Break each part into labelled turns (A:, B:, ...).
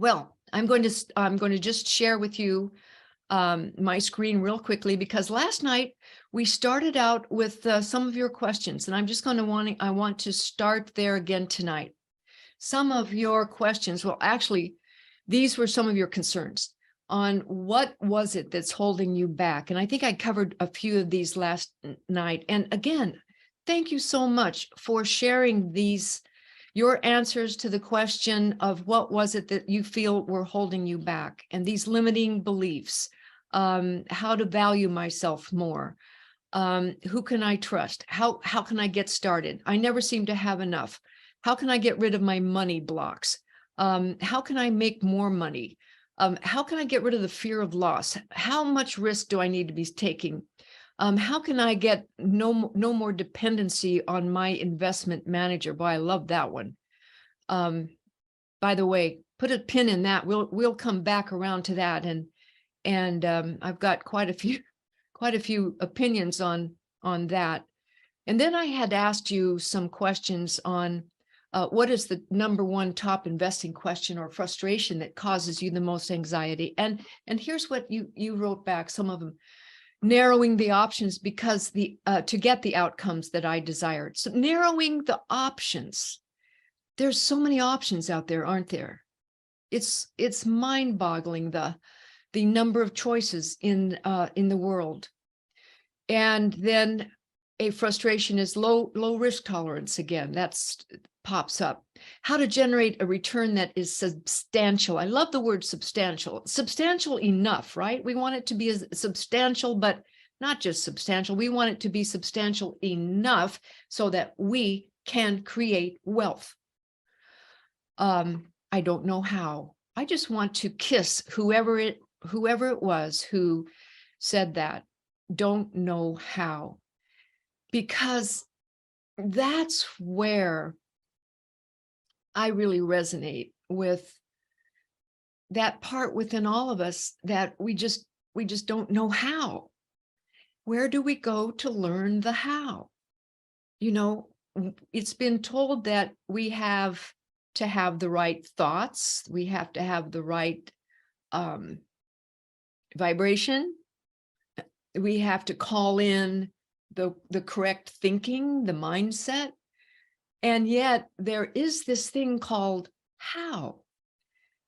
A: Well, I'm going to just share with you my screen real quickly, because last night we started out with some of your questions, and I'm just going to I want to start there again tonight. Some of your questions, well, actually, these were some of your concerns on what was it that's holding you back. And I think I covered a few of these last night. And again, thank you so much for sharing your answers to the question of what was it that you feel were holding you back, and these limiting beliefs, how to value myself more, who can I trust, how can I get started, I never seem to have enough, how can I get rid of my money blocks, how can I make more money, how can I get rid of the fear of loss, how much risk do I need to be taking, how can I get no more dependency on my investment manager? Boy, I love that one. By the way, put a pin in that. We'll come back around to that, and I've got quite a few opinions on that. And then I had asked you some questions on what is the #1 top investing question or frustration that causes you the most anxiety. And here's what you wrote back, some of them. Narrowing the options because to get the outcomes that I desired. So narrowing the options. There's so many options out there, aren't there? It's mind-boggling, the number of choices in the world. And then a frustration is low risk tolerance. Again, that's pops up. How to generate a return that is substantial. I love the word substantial. Substantial enough, right? We want it to be substantial, but not just substantial. We want it to be substantial enough so that we can create wealth. I don't know how. I just want to kiss whoever it was who said that. Don't know how. Because that's where I really resonate with that part within all of us that we just don't know how. Where do we go to learn the how? You know, it's been told that we have to have the right thoughts. We have to have the right vibration. We have to call in the correct thinking, the mindset. And yet there is this thing called how.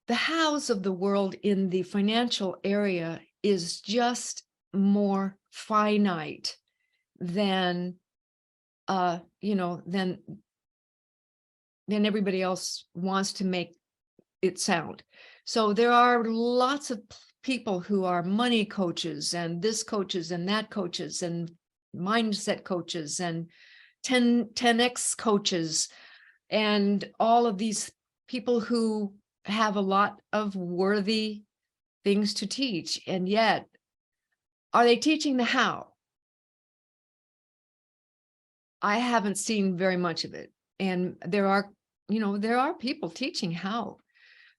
A: The hows of the world in the financial area is just more finite than, than everybody else wants to make it sound. So there are lots of people who are money coaches and this coaches and that coaches and mindset coaches and 10x coaches, and all of these people who have a lot of worthy things to teach. And yet, are they teaching the how? I haven't seen very much of it. And there are people teaching how.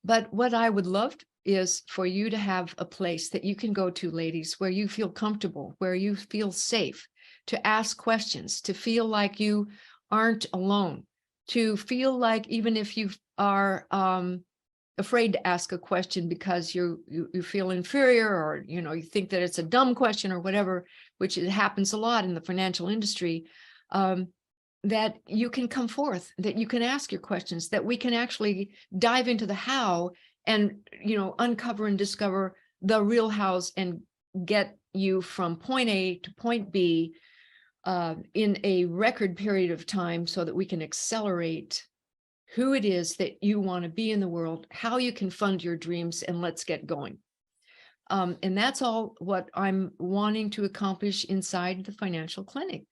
A: But what I would love is for you to have a place that you can go to, ladies, where you feel comfortable, where you feel safe, to ask questions, to feel like you aren't alone, to feel like even if you are afraid to ask a question because you feel inferior, or you think that it's a dumb question or whatever, which it happens a lot in the financial industry, that you can come forth, that you can ask your questions, that we can actually dive into the how and uncover and discover the real hows and get you from point A to point B in a record period of time, so that we can accelerate who it is that you want to be in the world, how you can fund your dreams, and let's get going. And that's all what I'm wanting to accomplish inside the financial clinic.